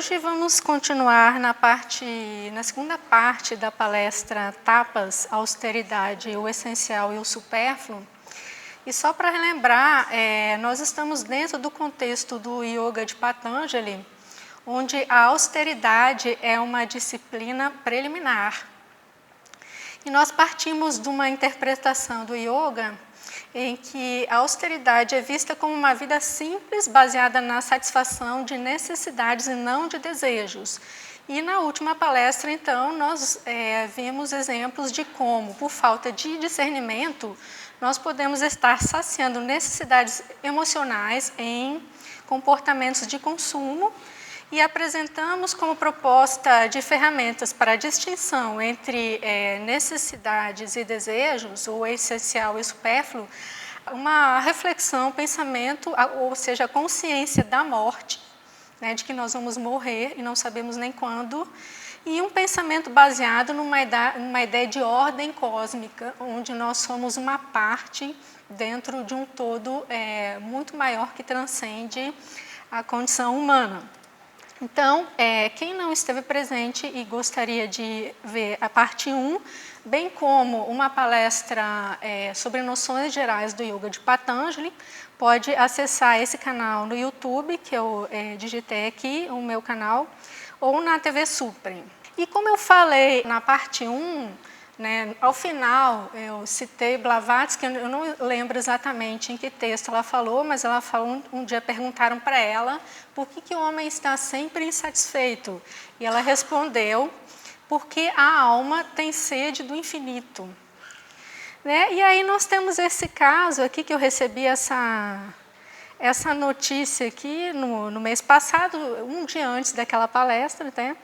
Hoje vamos continuar na segunda parte da palestra Tapas, Austeridade, o Essencial e o Supérfluo. E só para relembrar, nós estamos dentro do contexto do Yoga de Patanjali, onde a austeridade é uma disciplina preliminar. E nós partimos de uma interpretação do Yoga em que a austeridade é vista como uma vida simples, baseada na satisfação de necessidades e não de desejos. E na última palestra, então, nós vimos exemplos de como, por falta de discernimento, nós podemos estar saciando necessidades emocionais em comportamentos de consumo e apresentamos como proposta de ferramentas para a distinção entre necessidades e desejos, o essencial e o supérfluo, uma reflexão, pensamento, ou seja, a consciência da morte, né, de que nós vamos morrer e não sabemos nem quando, e um pensamento baseado numa ideia de ordem cósmica, onde nós somos uma parte dentro de um todo muito maior que transcende a condição humana. Então, quem não esteve presente e gostaria de ver a parte 1, bem como uma palestra sobre noções gerais do Yoga de Patanjali, pode acessar esse canal no YouTube, que eu digitei aqui, o meu canal, ou na TV Supreme. E como eu falei na parte 1, né, ao final eu citei Blavatsky, eu não lembro exatamente em que texto ela falou, mas ela falou, um dia perguntaram para ela por que o homem está sempre insatisfeito. E ela respondeu, porque a alma tem sede do infinito. Né? E aí nós temos esse caso aqui que eu recebi essa notícia aqui no mês passado, um dia antes daquela palestra, né?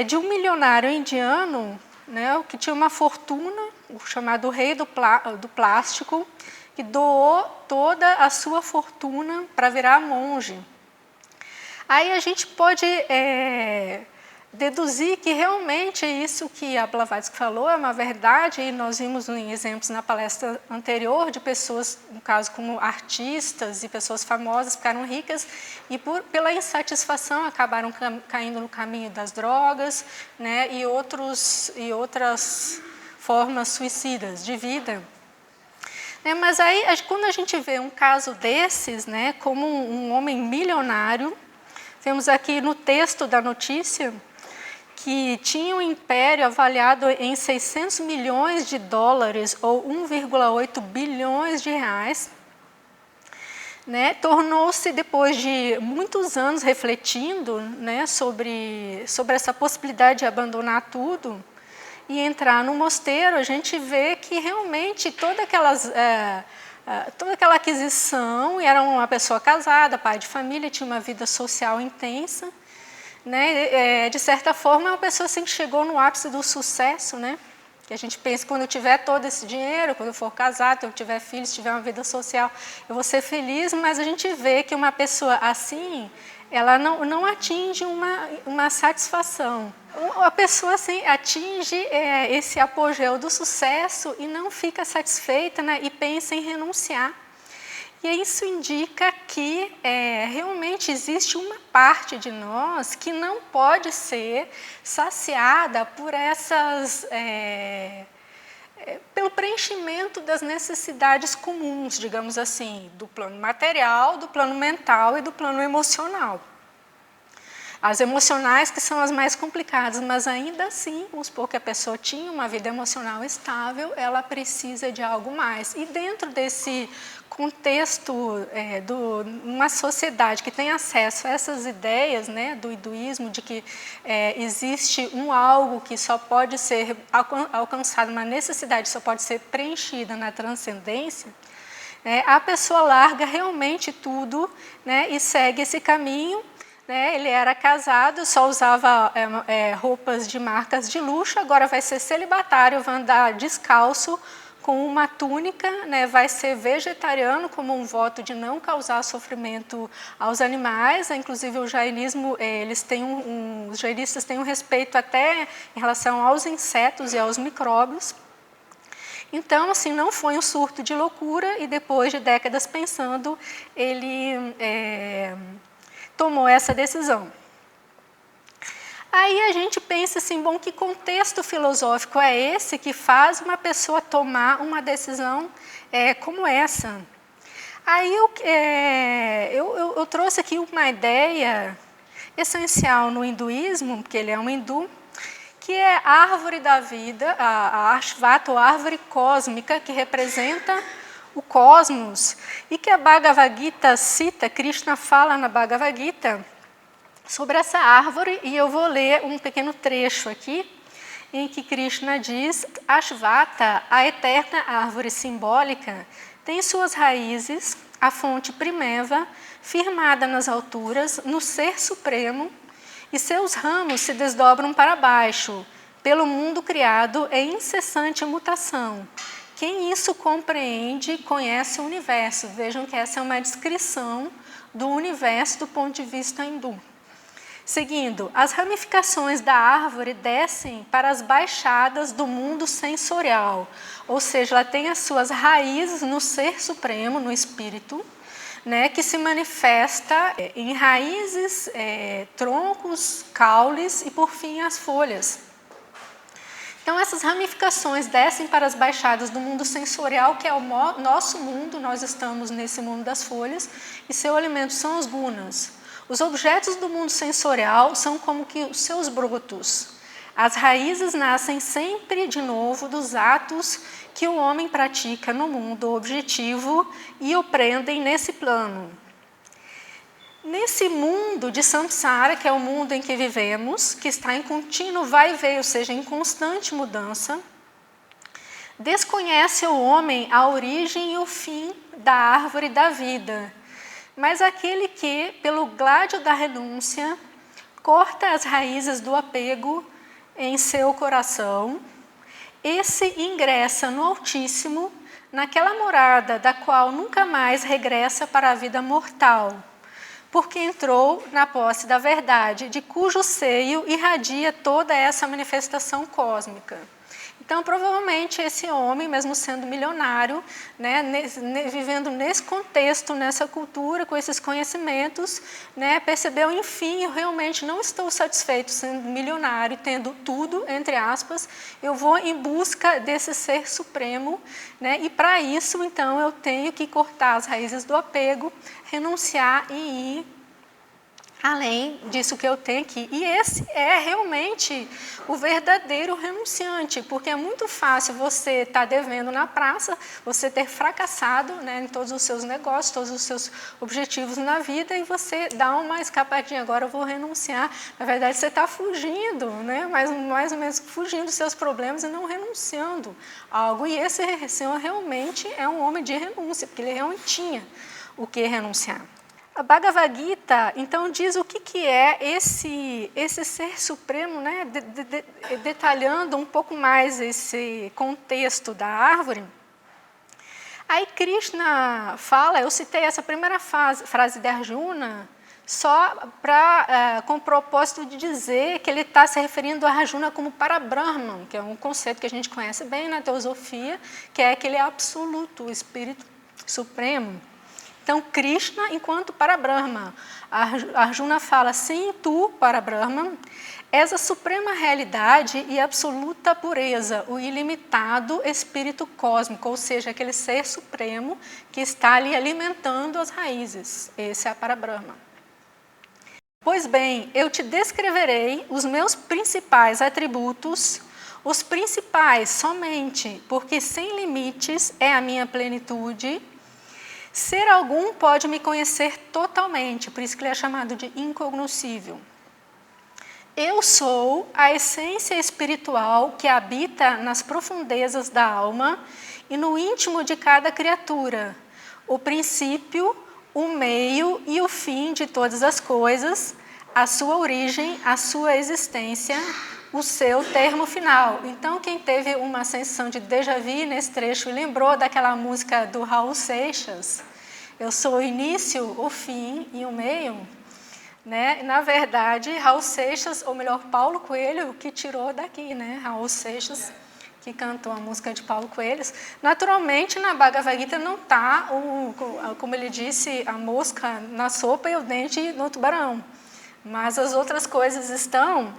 De um milionário indiano, né, que tinha uma fortuna, o chamado rei do plástico, que doou toda a sua fortuna para virar monge. Aí a gente pode deduzir que realmente isso que a Blavatsky falou é uma verdade, e nós vimos em exemplos na palestra anterior de pessoas, no caso como artistas e pessoas famosas, ficaram ricas e pela insatisfação acabaram caindo no caminho das drogas, né, e outras formas suicidas de vida. Mas aí, quando a gente vê um caso desses, né, como um homem milionário, temos aqui no texto da notícia que tinha um império avaliado em 600 milhões de dólares ou 1,8 bilhões de reais, né, tornou-se, depois de muitos anos refletindo, né, sobre essa possibilidade de abandonar tudo e entrar no mosteiro, a gente vê que realmente toda aquela aquisição, e era uma pessoa casada, pai de família, tinha uma vida social intensa, né? De certa forma, é uma pessoa assim, que chegou no ápice do sucesso, né? Que a gente pensa, quando eu tiver todo esse dinheiro, quando eu for casado, quando eu tiver filhos, tiver uma vida social, eu vou ser feliz, mas a gente vê que uma pessoa assim, ela não atinge uma satisfação. A pessoa assim, atinge esse apogeu do sucesso e não fica satisfeita, né, e pensa em renunciar. E isso indica que realmente existe uma parte de nós que não pode ser saciada por pelo preenchimento das necessidades comuns, digamos assim, do plano material, do plano mental e do plano emocional. As emocionais que são as mais complicadas, mas ainda assim, vamos supor que a pessoa tinha uma vida emocional estável, ela precisa de algo mais. E dentro desse contexto de uma sociedade que tem acesso a essas ideias, né, do hinduísmo, de que existe algo que só pode ser alcançado, uma necessidade só pode ser preenchida na transcendência, a pessoa larga realmente tudo, né, e segue esse caminho. Ele era casado, só usava roupas de marcas de luxo, agora vai ser celibatário, vai andar descalço com uma túnica, né, vai ser vegetariano como um voto de não causar sofrimento aos animais. Inclusive o jainismo, os jainistas têm um respeito até em relação aos insetos e aos micróbios. Então, assim, não foi um surto de loucura e depois de décadas pensando, ele tomou essa decisão. Aí a gente pensa assim, bom, que contexto filosófico é esse que faz uma pessoa tomar uma decisão como essa? Aí eu trouxe aqui uma ideia essencial no hinduísmo, porque ele é um hindu, que é a árvore da vida, a Ashvata, ou árvore cósmica, que representa o cosmos, e que a Bhagavad Gita cita, Krishna fala na Bhagavad Gita sobre essa árvore, e eu vou ler um pequeno trecho aqui, em que Krishna diz: Ashvata, a eterna árvore simbólica, tem suas raízes, a fonte primeva, firmada nas alturas, no Ser Supremo, e seus ramos se desdobram para baixo, pelo mundo criado em incessante mutação. Quem isso compreende, conhece o universo. Vejam que essa é uma descrição do universo do ponto de vista hindu. Seguindo, as ramificações da árvore descem para as baixadas do mundo sensorial, ou seja, ela tem as suas raízes no Ser Supremo, no Espírito, né, que se manifesta em raízes, troncos, caules e, por fim, as folhas. Então, essas ramificações descem para as baixadas do mundo sensorial, que é o nosso mundo, nós estamos nesse mundo das folhas, e seu alimento são os gunas. Os objetos do mundo sensorial são como que os seus brotos. As raízes nascem sempre de novo dos atos que o homem pratica no mundo objetivo e o prendem nesse plano. Nesse mundo de samsara, que é o mundo em que vivemos, que está em contínuo vai e vem, ou seja, em constante mudança, desconhece o homem a origem e o fim da árvore da vida. Mas aquele que, pelo gládio da renúncia, corta as raízes do apego em seu coração, esse ingressa no Altíssimo, naquela morada da qual nunca mais regressa para a vida mortal, porque entrou na posse da verdade, de cujo seio irradia toda essa manifestação cósmica. Então, provavelmente, esse homem, mesmo sendo milionário, né, vivendo nesse contexto, nessa cultura, com esses conhecimentos, né, percebeu, enfim, eu realmente não estou satisfeito sendo milionário, tendo tudo, entre aspas, eu vou em busca desse Ser Supremo, né, e para isso, então, eu tenho que cortar as raízes do apego, renunciar e ir além disso que eu tenho aqui. E esse é realmente o verdadeiro renunciante, porque é muito fácil você estar devendo na praça, você ter fracassado, né, em todos os seus negócios, todos os seus objetivos na vida, e você dá uma escapadinha, agora eu vou renunciar. Na verdade, você está fugindo, né, mais ou menos fugindo dos seus problemas e não renunciando a algo. E esse senhor realmente é um homem de renúncia, porque ele realmente tinha o que renunciar. A Bhagavad Gita, então, diz o que é esse Ser Supremo, né? Detalhando um pouco mais esse contexto da árvore. Aí Krishna fala, eu citei essa primeira frase de Arjuna, só com o propósito de dizer que ele está se referindo a Arjuna como Parabrahman, que é um conceito que a gente conhece bem na teosofia, que é aquele absoluto, o Espírito Supremo. Então, Krishna, enquanto Parabrahma, Arjuna fala, sim, tu, Parabrahma, és a suprema realidade e absoluta pureza, o ilimitado espírito cósmico, ou seja, aquele ser supremo que está ali alimentando as raízes. Esse é a Parabrahma. Pois bem, eu te descreverei os meus principais atributos, os principais somente, porque sem limites é a minha plenitude. Ser algum pode me conhecer totalmente, por isso que ele é chamado de incognoscível. Eu sou a essência espiritual que habita nas profundezas da alma e no íntimo de cada criatura, o princípio, o meio e o fim de todas as coisas, a sua origem, a sua existência, o seu termo final. Então, quem teve uma sensação de déjà vu nesse trecho e lembrou daquela música do Raul Seixas, eu sou o início, o fim e o meio, né? Na verdade, Raul Seixas, ou melhor, Paulo Coelho, que tirou daqui, né? Raul Seixas, que cantou a música de Paulo Coelho. Naturalmente, na Bhagavad Gita não está, como ele disse, a mosca na sopa e o dente no tubarão. Mas as outras coisas estão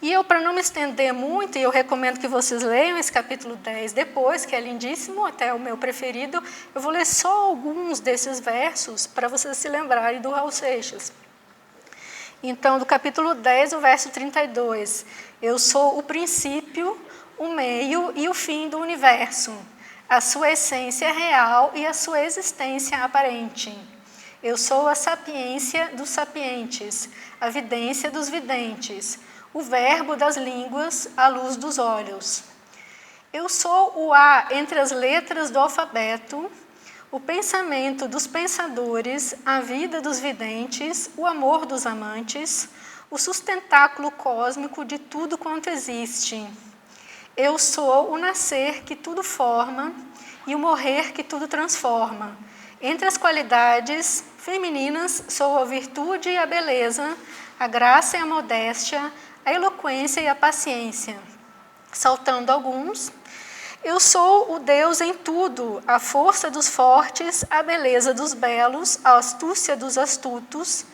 E eu, para não me estender muito, e eu recomendo que vocês leiam esse capítulo 10 depois, que é lindíssimo, até o meu preferido, eu vou ler só alguns desses versos para vocês se lembrarem do Raul Seixas. Então, do capítulo 10, o verso 32, eu sou o princípio, o meio e o fim do universo, a sua essência real e a sua existência aparente. Eu sou a sapiência dos sapientes, a vidência dos videntes, o verbo das línguas, a luz dos olhos. Eu sou o A entre as letras do alfabeto, o pensamento dos pensadores, a vida dos videntes, o amor dos amantes, o sustentáculo cósmico de tudo quanto existe. Eu sou o nascer que tudo forma e o morrer que tudo transforma. Entre as qualidades femininas, sou a virtude e a beleza, a graça e a modéstia, a eloquência e a paciência. Saltando alguns, eu sou o Deus em tudo, a força dos fortes, a beleza dos belos, a astúcia dos astutos,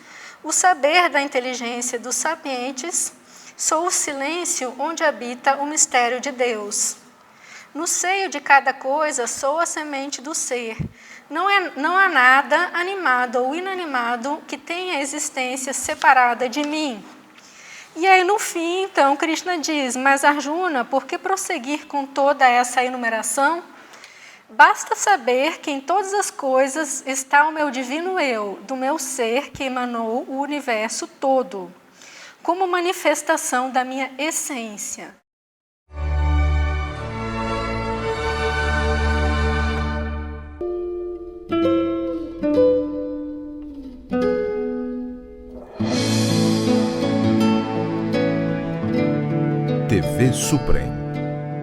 o saber da inteligência dos sapientes, sou o silêncio onde habita o mistério de Deus. No seio de cada coisa sou a semente do ser. Não há nada animado ou inanimado que tenha existência separada de mim. E aí, no fim, então, Krishna diz, mas Arjuna, por que prosseguir com toda essa enumeração? Basta saber que em todas as coisas está o meu divino eu, do meu ser que emanou o universo todo, como manifestação da minha essência. TV Suprem.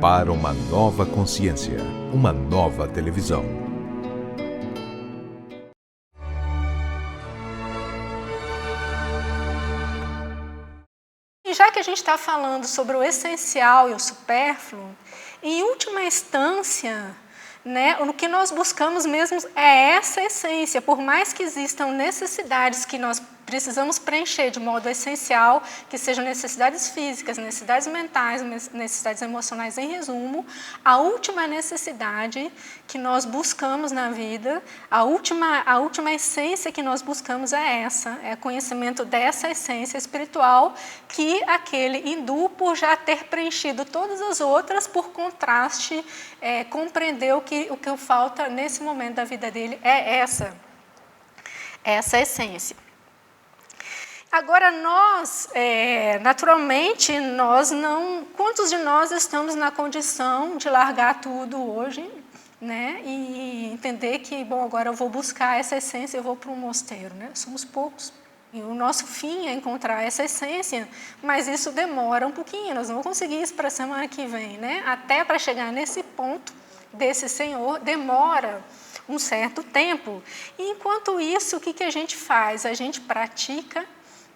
Para uma nova consciência, uma nova televisão. E já que a gente está falando sobre o essencial e o supérfluo, em última instância, o que nós buscamos mesmo é essa essência, por mais que existam necessidades que nós precisamos preencher de modo essencial, que sejam necessidades físicas, necessidades mentais, necessidades emocionais, em resumo, a última necessidade que nós buscamos na vida, a última essência que nós buscamos é essa, é o conhecimento dessa essência espiritual que aquele hindu, por já ter preenchido todas as outras, por contraste, compreendeu que o que falta nesse momento da vida dele é essa essência. Agora, nós, naturalmente, quantos de nós estamos na condição de largar tudo hoje, e entender que, bom, agora eu vou buscar essa essência, eu vou para um mosteiro, Somos poucos. E o nosso fim é encontrar essa essência, mas isso demora um pouquinho, nós não vamos conseguir isso para a semana que vem, Até para chegar nesse ponto desse Senhor, demora um certo tempo. E, enquanto isso, o que a gente faz? A gente pratica,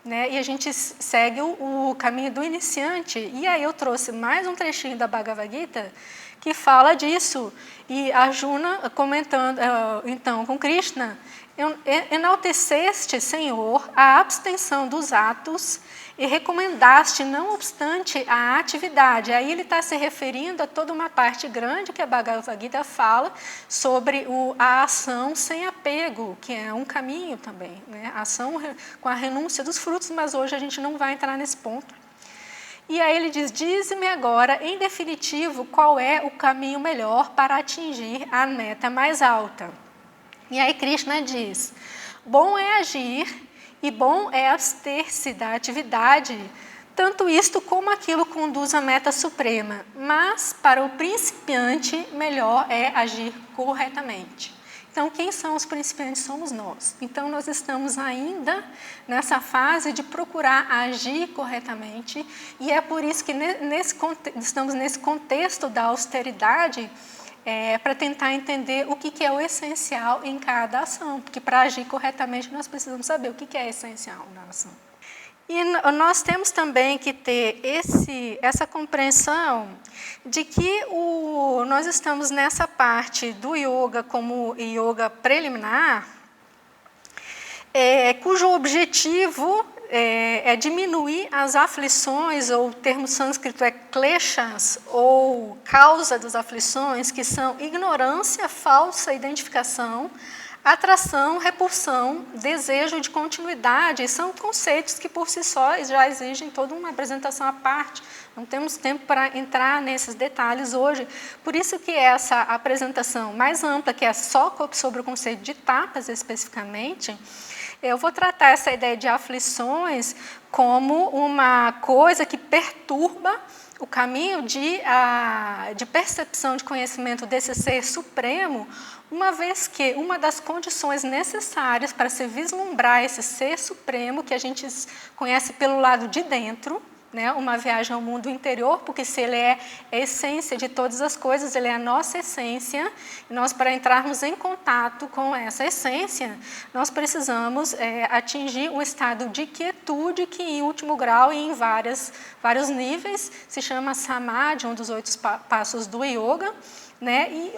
e a gente segue o caminho do iniciante. E aí eu trouxe mais um trechinho da Bhagavad Gita que fala disso. E Arjuna, comentando então com Krishna, enalteceste, Senhor, a abstenção dos atos e recomendaste, não obstante, a atividade. Aí ele está se referindo a toda uma parte grande que a Bhagavad Gita fala sobre a ação sem apego, que é um caminho também, a ação com a renúncia dos frutos, mas hoje a gente não vai entrar nesse ponto. E aí ele diz, dize-me agora, em definitivo, qual é o caminho melhor para atingir a meta mais alta. E aí Krishna diz, bom é agir e bom é abster-se da atividade, tanto isto como aquilo conduz à meta suprema, mas para o principiante melhor é agir corretamente. Então, quem são os principiantes? Somos nós. Então, nós estamos ainda nessa fase de procurar agir corretamente, e é por isso que estamos nesse contexto da austeridade, para tentar entender o que é o essencial em cada ação, porque para agir corretamente nós precisamos saber o que é essencial na ação. E nós temos também que ter essa compreensão de que nós estamos nessa parte do yoga como yoga preliminar, cujo objetivo é diminuir as aflições, ou o termo sânscrito é kleshas, ou causa das aflições, que são ignorância, falsa identificação, atração, repulsão, desejo de continuidade. São conceitos que por si só já exigem toda uma apresentação à parte. Não temos tempo para entrar nesses detalhes hoje. Por isso que essa apresentação mais ampla, que é só sobre o conceito de tapas especificamente, eu vou tratar essa ideia de aflições como uma coisa que perturba o caminho de percepção de conhecimento desse ser supremo, uma vez que uma das condições necessárias para se vislumbrar esse ser supremo, que a gente conhece pelo lado de dentro, né, uma viagem ao mundo interior, porque se ele é a essência de todas as coisas, ele é a nossa essência, e nós, para entrarmos em contato com essa essência, nós precisamos atingir um estado de quietude que, em último grau e em vários níveis, se chama Samadhi, um dos 8 passos do yoga, né, e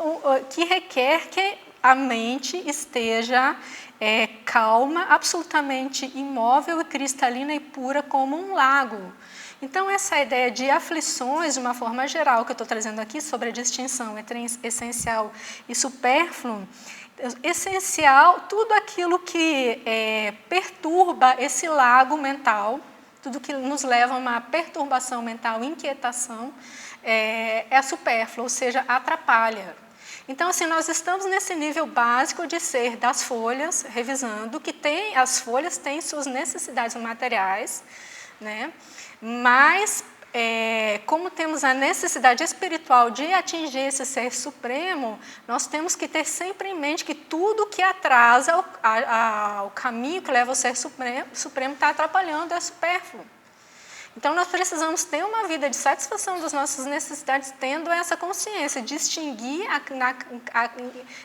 que requer que a mente esteja calma, absolutamente imóvel e cristalina e pura como um lago. Então, essa ideia de aflições, de uma forma geral, que eu estou trazendo aqui sobre a distinção entre essencial e supérfluo, essencial, tudo aquilo que perturba esse lago mental, tudo que nos leva a uma perturbação mental, inquietação, é supérfluo, ou seja, atrapalha. Então, assim, nós estamos nesse nível básico de ser das folhas, revisando, que as folhas têm suas necessidades materiais, né? Mas, como temos a necessidade espiritual de atingir esse ser supremo, nós temos que ter sempre em mente que tudo que atrasa o caminho que leva ao ser supremo está atrapalhando, é supérfluo. Então, nós precisamos ter uma vida de satisfação das nossas necessidades, tendo essa consciência, distinguir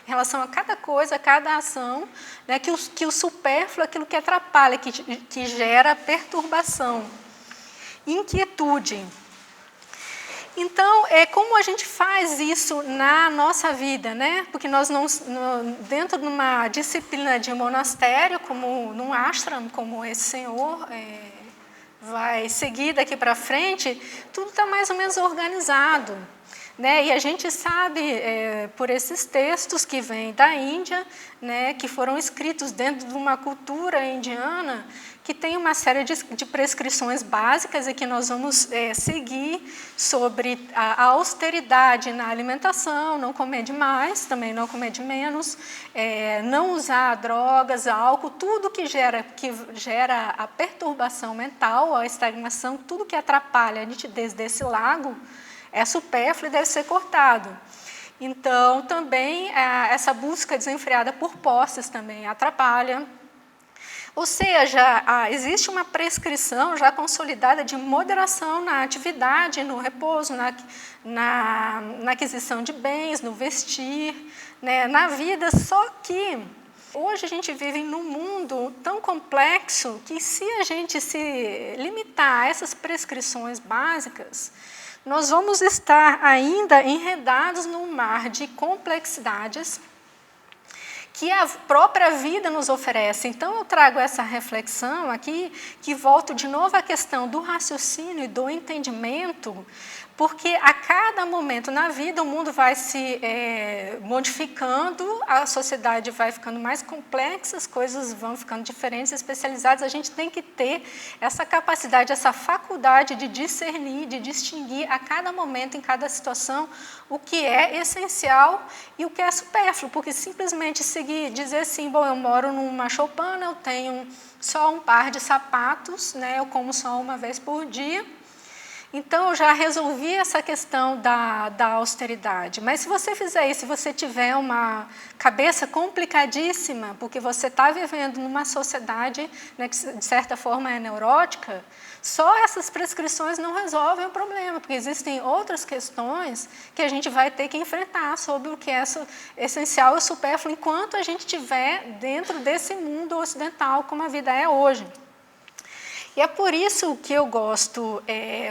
em relação a cada coisa, a cada ação, né, que o supérfluo é aquilo que atrapalha, que gera perturbação, inquietude. Então, como a gente faz isso na nossa vida, né? Porque nós dentro de uma disciplina de monastério, como num ashram, como esse senhor vai seguir daqui para frente, tudo está mais ou menos organizado, né? E a gente sabe, por esses textos que vêm da Índia, né, que foram escritos dentro de uma cultura indiana, que tem uma série de prescrições básicas e que nós vamos seguir sobre a austeridade na alimentação, não comer demais, também não comer de menos, não usar drogas, álcool, tudo que gera a perturbação mental, a estagnação, tudo que atrapalha a nitidez desse lago, é supérfluo e deve ser cortado. Então, também, essa busca desenfreada por posses também atrapalha. Ou seja, existe uma prescrição já consolidada de moderação na atividade, no repouso, na aquisição de bens, no vestir, né, na vida. Só que hoje a gente vive num mundo tão complexo que, se a gente se limitar a essas prescrições básicas, nós vamos estar ainda enredados num mar de complexidades que a própria vida nos oferece. Então, eu trago essa reflexão aqui, que volto de novo à questão do raciocínio e do entendimento, porque a cada momento na vida o mundo vai se modificando, a sociedade vai ficando mais complexa, as coisas vão ficando diferentes, especializadas. A gente tem que ter essa capacidade, essa faculdade de discernir, de distinguir a cada momento, em cada situação, o que é essencial e o que é supérfluo, porque simplesmente dizer assim, bom, eu moro numa choupana, eu tenho só um par de sapatos, né, eu como só uma vez por dia, então eu já resolvi essa questão da austeridade. Mas se você fizer isso, se você tiver uma cabeça complicadíssima, porque você está vivendo numa sociedade, né, que de certa forma é neurótica, só essas prescrições não resolvem o problema, porque existem outras questões que a gente vai ter que enfrentar sobre o que é essencial e supérfluo enquanto a gente estiver dentro desse mundo ocidental como a vida é hoje. E é por isso que eu gosto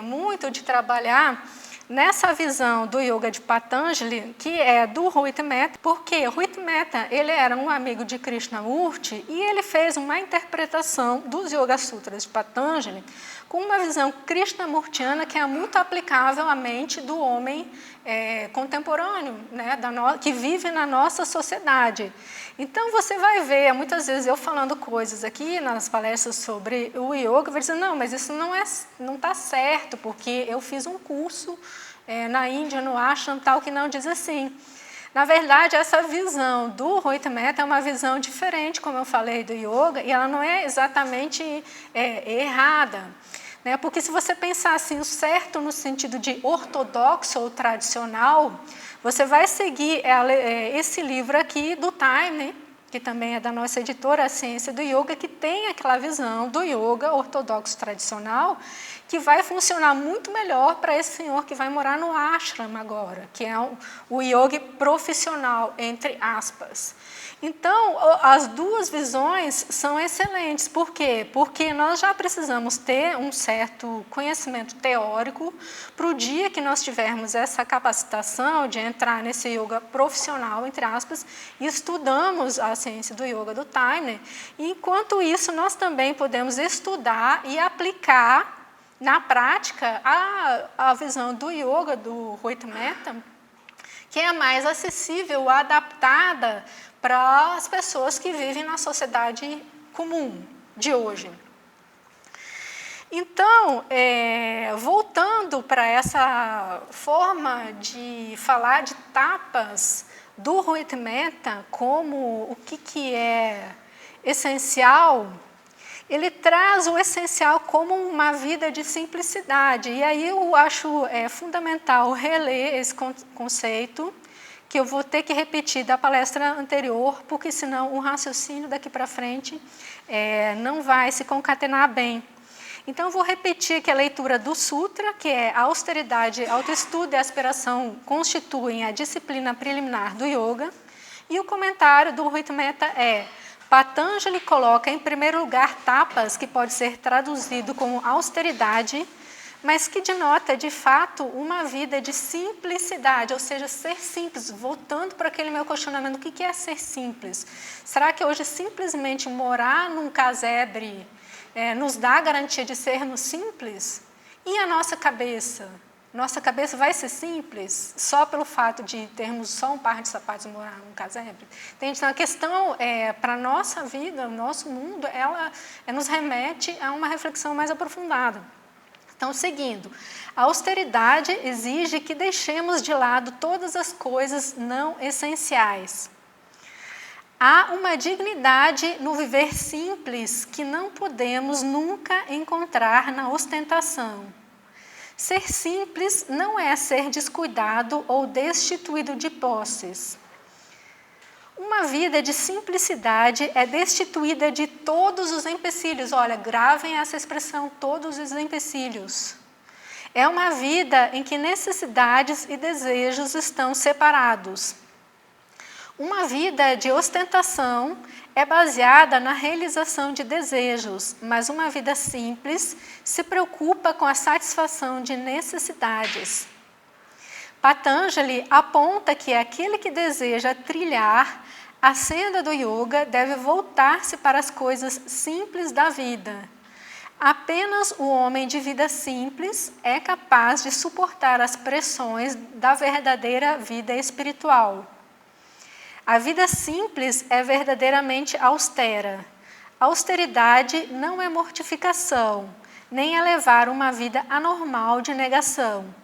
muito de trabalhar nessa visão do Yoga de Patanjali, que é do Ruit Mehta, porque Ruit Mehta, ele era um amigo de Krishnamurti e ele fez uma interpretação dos Yoga Sutras de Patanjali com uma visão krishnamurtiana que é muito aplicável à mente do homem contemporâneo, né, que vive na nossa sociedade. Então, você vai ver, muitas vezes eu falando coisas aqui nas palestras sobre o yoga, vai dizer, não, mas isso não está certo, porque eu fiz um curso na Índia, no ashram, tal, que não diz assim. Na verdade, essa visão do Ruit Mehta é uma visão diferente, como eu falei, do yoga, e ela não é exatamente errada. Né? Porque se você pensar assim, o certo no sentido de ortodoxo ou tradicional, você vai seguir esse livro aqui do Time, que também é da nossa editora, A Ciência do Yoga, que tem aquela visão do yoga ortodoxo tradicional, que vai funcionar muito melhor para esse senhor que vai morar no ashram agora, que é o yoga profissional, entre aspas. Então, as duas visões são excelentes. Por quê? Porque nós já precisamos ter um certo conhecimento teórico para o dia que nós tivermos essa capacitação de entrar nesse yoga profissional, entre aspas, e estudamos a ciência do yoga do Time. E, enquanto isso, nós também podemos estudar e aplicar na prática a visão do yoga do Ruit Mehta, que é mais acessível, adaptada para as pessoas que vivem na sociedade comum de hoje. Então, voltando para essa forma de falar de tapas do Ruit Mehta como o que é essencial, ele traz o essencial como uma vida de simplicidade. E aí eu acho fundamental reler esse conceito, que eu vou ter que repetir da palestra anterior, porque senão o raciocínio daqui para frente não vai se concatenar bem. Então, eu vou repetir aqui a leitura do Sutra, que é a austeridade, autoestudo e aspiração constituem a disciplina preliminar do yoga. E o comentário do Ruit Mehta é: Patanjali coloca em primeiro lugar tapas, que pode ser traduzido como austeridade, mas que denota, de fato, uma vida de simplicidade, ou seja, ser simples. Voltando para aquele meu questionamento, o que é ser simples? Será que hoje simplesmente morar num casebre nos dá a garantia de sermos simples? E a nossa cabeça? Nossa cabeça vai ser simples só pelo fato de termos só um par de sapatos e morar num casebre? Entende? Então, a questão para a nossa vida, o nosso mundo, ela nos remete a uma reflexão mais aprofundada. Então, seguindo, a austeridade exige que deixemos de lado todas as coisas não essenciais. Há uma dignidade no viver simples que não podemos nunca encontrar na ostentação. Ser simples não é ser descuidado ou destituído de posses. Uma vida de simplicidade é destituída de todos os empecilhos. Olha, gravem essa expressão, todos os empecilhos. É uma vida em que necessidades e desejos estão separados. Uma vida de ostentação é baseada na realização de desejos, mas uma vida simples se preocupa com a satisfação de necessidades. Patanjali aponta que aquele que deseja trilhar a senda do yoga deve voltar-se para as coisas simples da vida. Apenas o homem de vida simples é capaz de suportar as pressões da verdadeira vida espiritual. A vida simples é verdadeiramente austera. A austeridade não é mortificação, nem é levar uma vida anormal de negação.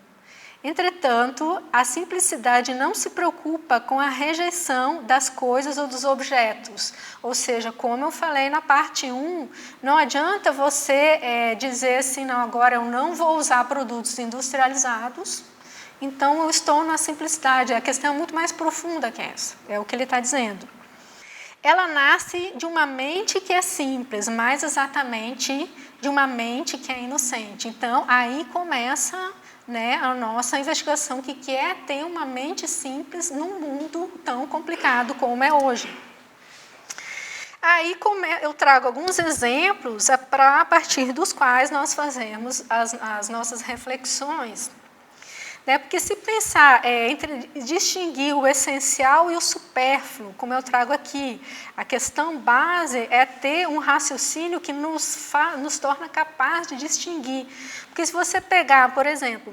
Entretanto, a simplicidade não se preocupa com a rejeição das coisas ou dos objetos. Ou seja, como eu falei na parte 1, não adianta você dizer assim, não, agora eu não vou usar produtos industrializados, então eu estou na simplicidade. A questão é muito mais profunda que essa, é o que ele está dizendo. Ela nasce de uma mente que é simples, mais exatamente de uma mente que é inocente. Então, aí começa a nossa investigação, que é ter uma mente simples num mundo tão complicado como é hoje. Aí eu trago alguns exemplos a partir dos quais nós fazemos as nossas reflexões. Né? Porque se pensar entre distinguir o essencial e o supérfluo, como eu trago aqui, a questão base é ter um raciocínio que nos torna capaz de distinguir. Porque se você pegar, por exemplo,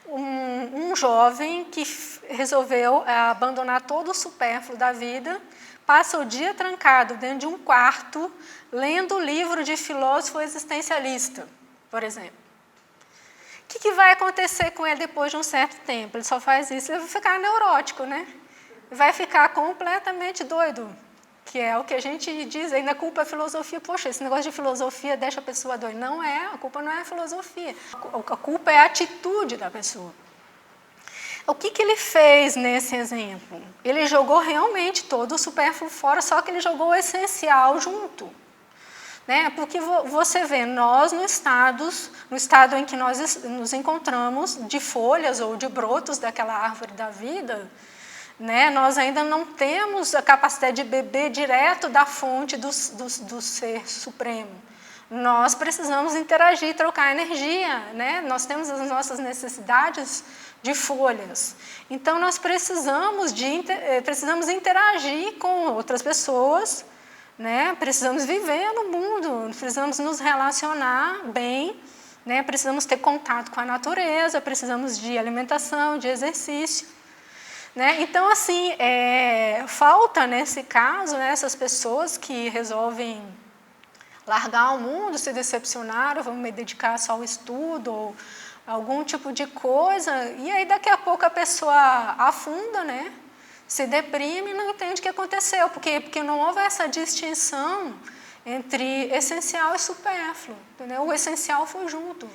um jovem que resolveu abandonar todo o supérfluo da vida, passa o dia trancado dentro de um quarto, lendo o livro de filósofo existencialista, por exemplo. O que vai acontecer com ele depois de um certo tempo? Ele só faz isso, ele vai ficar neurótico, né? Vai ficar completamente doido, que é o que a gente diz, ainda culpa a filosofia. Poxa, esse negócio de filosofia deixa a pessoa doida. Não é, a culpa não é a filosofia. A culpa é a atitude da pessoa. O que ele fez nesse exemplo? Ele jogou realmente todo o supérfluo fora, só que ele jogou o essencial junto. Né? Porque você vê, nós no estado em que nós nos encontramos, de folhas ou de brotos daquela árvore da vida, né? Nós ainda não temos a capacidade de beber direto da fonte do Ser Supremo. Nós precisamos interagir, trocar energia, né? Nós temos as nossas necessidades de folhas. Então, nós precisamos interagir com outras pessoas, né? Precisamos viver no mundo, precisamos nos relacionar bem, né? Precisamos ter contato com a natureza, precisamos de alimentação, de exercício. Né? Então, assim, falta nesse caso, né, essas pessoas que resolvem largar o mundo, se decepcionaram, vão me dedicar só ao estudo ou algum tipo de coisa, e aí daqui a pouco a pessoa afunda, né? Se deprime e não entende o que aconteceu. Porque não houve essa distinção entre essencial e supérfluo. Entendeu? O essencial foi junto.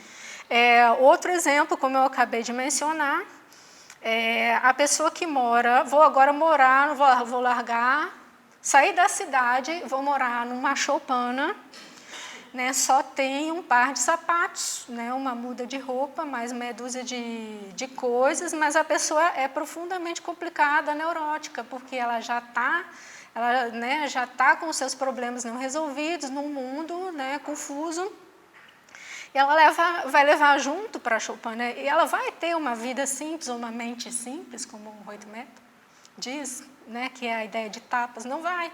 Outro exemplo, como eu acabei de mencionar, a pessoa que mora, vou largar, sair da cidade, vou morar numa choupana, né, só tem um par de sapatos, né, uma muda de roupa, mais meia dúzia de coisas, mas a pessoa é profundamente complicada, neurótica, porque ela já está com seus problemas não resolvidos, num mundo, né, confuso, e ela vai levar junto para a choupana, e ela vai ter uma vida simples, ou uma mente simples, como o Reutemann diz, né, que é a ideia de tapas, não vai.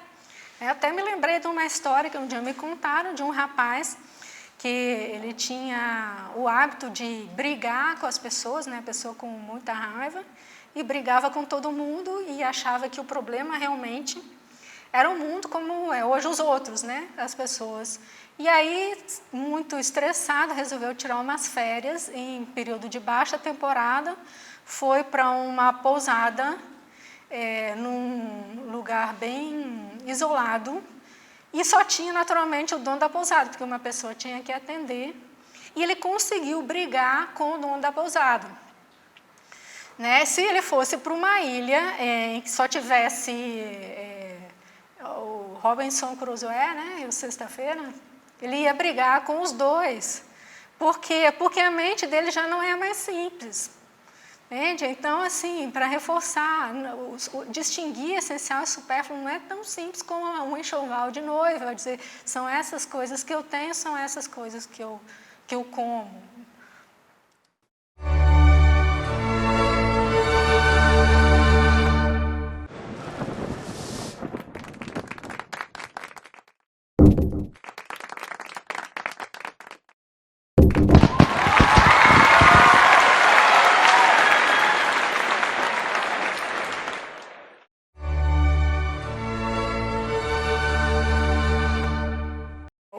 Eu até me lembrei de uma história que um dia me contaram de um rapaz que ele tinha o hábito de brigar com as pessoas, né, a pessoa com muita raiva, e brigava com todo mundo e achava que o problema realmente era o mundo como é hoje os outros, né, as pessoas. E aí, muito estressado, resolveu tirar umas férias em período de baixa temporada, foi para uma pousada, num lugar bem isolado, e só tinha naturalmente o dono da pousada, porque uma pessoa tinha que atender, e ele conseguiu brigar com o dono da pousada. Né? Se ele fosse para uma ilha em que só tivesse o Robinson Crusoe, né, e o Sexta-feira, ele ia brigar com os dois. Por quê? Porque a mente dele já não é mais simples. Entende? Então, assim, para reforçar, distinguir essencial e supérfluo não é tão simples como um enxoval de noiva, dizer, são essas coisas que eu tenho, são essas coisas que eu como.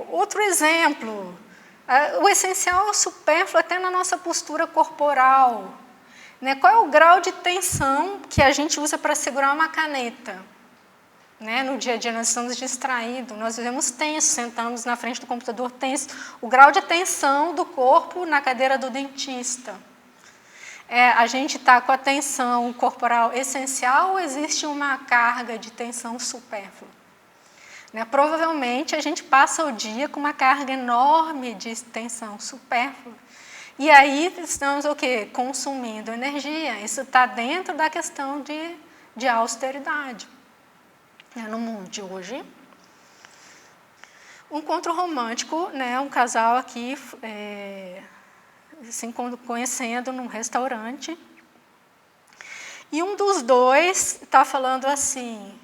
Outro exemplo, o essencial é o supérfluo até na nossa postura corporal. Né? Qual é o grau de tensão que a gente usa para segurar uma caneta? Né? No dia a dia nós estamos distraídos, nós vivemos tensos, sentamos na frente do computador tenso. O grau de tensão do corpo na cadeira do dentista. A gente está com a tensão corporal essencial ou existe uma carga de tensão supérflua? Né? Provavelmente a gente passa o dia com uma carga enorme de tensão supérflua. E aí estamos o quê? Consumindo energia. Isso está dentro da questão de austeridade. No mundo de hoje. Um encontro romântico, né? Um casal aqui se conhecendo num restaurante. E um dos dois está falando assim: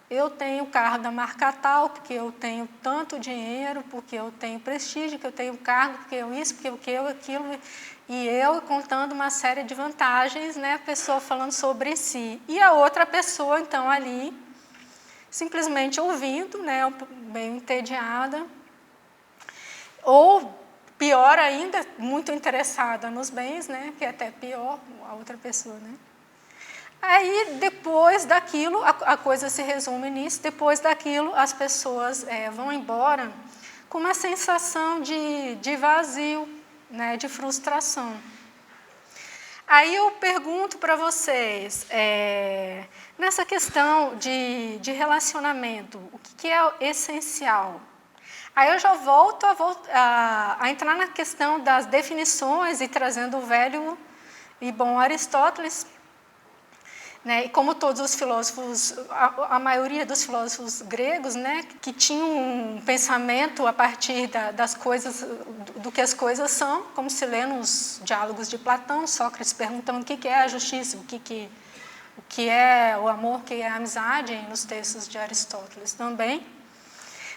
eu tenho carro da marca tal, porque eu tenho tanto dinheiro, porque eu tenho prestígio, porque eu tenho cargo, porque eu isso, porque eu aquilo. E eu contando uma série de vantagens, né, a pessoa falando sobre si. E a outra pessoa, então, ali, simplesmente ouvindo, né, bem entediada. Ou, pior ainda, muito interessada nos bens, né, que é até pior, a outra pessoa, né. Aí, depois daquilo, a coisa se resume nisso, depois daquilo as pessoas vão embora com uma sensação de vazio, né, de frustração. Aí eu pergunto para vocês, nessa questão de relacionamento, o que é essencial? Aí eu já volto a entrar na questão das definições e trazendo o velho e bom Aristóteles, né, e como todos os filósofos, a maioria dos filósofos gregos, né, que tinham um pensamento a partir das coisas, do que as coisas são, como se lê nos diálogos de Platão, Sócrates perguntando o que é a justiça, o que é o amor, o que é a amizade, nos textos de Aristóteles também.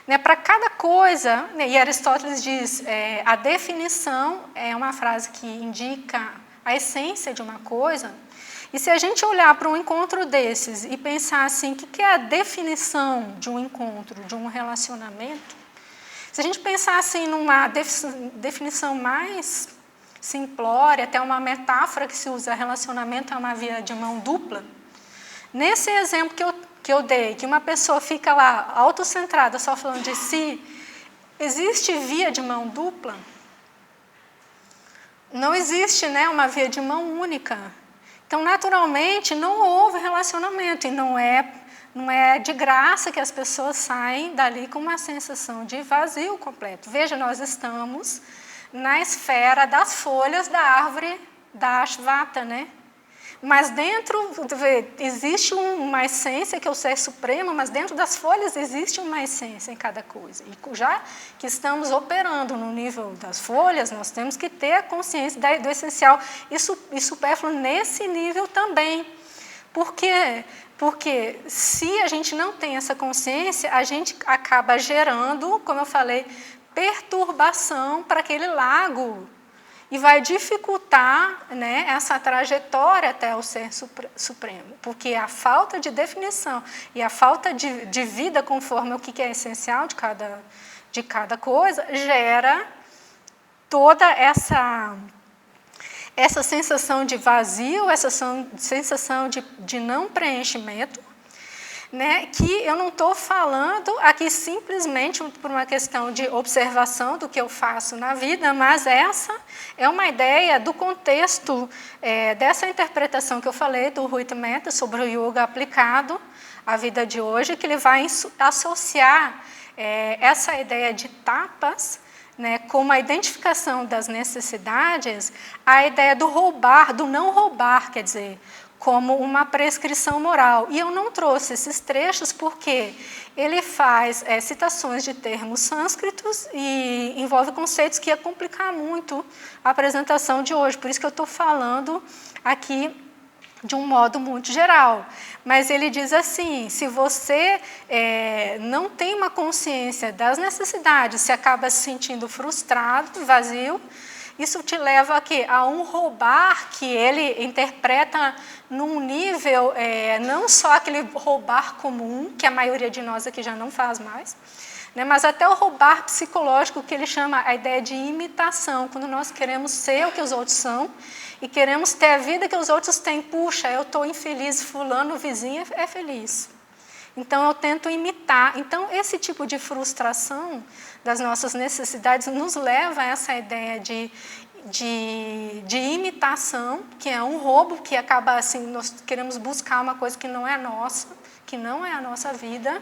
Né, para cada coisa, né, e Aristóteles diz, a definição é uma frase que indica a essência de uma coisa. E se a gente olhar para um encontro desses e pensar assim, o que é a definição de um encontro, de um relacionamento? Se a gente pensar assim numa definição mais simplória, até uma metáfora que se usa, relacionamento é uma via de mão dupla. Nesse exemplo que eu dei, que uma pessoa fica lá autocentrada, só falando de si, existe via de mão dupla? Não existe, né, uma via de mão única. Então, naturalmente, não houve relacionamento e não é de graça que as pessoas saem dali com uma sensação de vazio completo. Veja, nós estamos na esfera das folhas da árvore da Ashvata, né? Mas dentro, existe uma essência que é o Ser Supremo, mas dentro das folhas existe uma essência em cada coisa. E já que estamos operando no nível das folhas, nós temos que ter a consciência do essencial e supérfluo nesse nível também. Por quê? Porque se a gente não tem essa consciência, a gente acaba gerando, como eu falei, perturbação para aquele lago. E vai dificultar, né, essa trajetória até o Ser Supremo, porque a falta de definição e a falta de vida conforme o que é essencial de cada coisa gera toda essa sensação de vazio, essa sensação de não preenchimento, né, que eu não estou falando aqui simplesmente por uma questão de observação do que eu faço na vida, mas essa é uma ideia do contexto dessa interpretação que eu falei do Rui Mehta sobre o yoga aplicado à vida de hoje, que ele vai associar essa ideia de tapas, né, como a identificação das necessidades, à ideia do roubar, do não roubar, quer dizer, como uma prescrição moral. E eu não trouxe esses trechos porque ele faz citações de termos sânscritos e envolve conceitos que ia complicar muito a apresentação de hoje. Por isso que eu estou falando aqui de um modo muito geral. Mas ele diz assim, se você não tem uma consciência das necessidades, se acaba se sentindo frustrado, vazio, isso te leva a quê? A um roubar que ele interpreta num nível, não só aquele roubar comum, que a maioria de nós aqui já não faz mais, né, mas até o roubar psicológico, que ele chama a ideia de imitação, quando nós queremos ser o que os outros são e queremos ter a vida que os outros têm. Puxa, eu estou infeliz, fulano, o vizinho é feliz. Então, eu tento imitar. Então, esse tipo de frustração das nossas necessidades nos leva a essa ideia de imitação, que é um roubo, que acaba assim, nós queremos buscar uma coisa que não é nossa, que não é a nossa vida,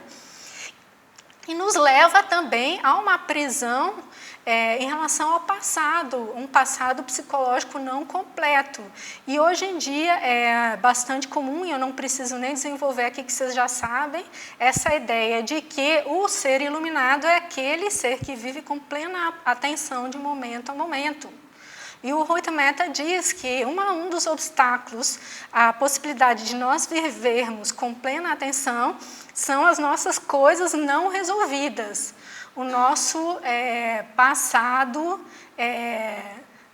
e nos leva também a uma prisão em relação ao passado, um passado psicológico não completo. E hoje em dia é bastante comum, e eu não preciso nem desenvolver aqui, que vocês já sabem, essa ideia de que o ser iluminado é aquele ser que vive com plena atenção de momento a momento. E o Rui Mehta diz que um dos obstáculos à possibilidade de nós vivermos com plena atenção são as nossas coisas não resolvidas, o nosso passado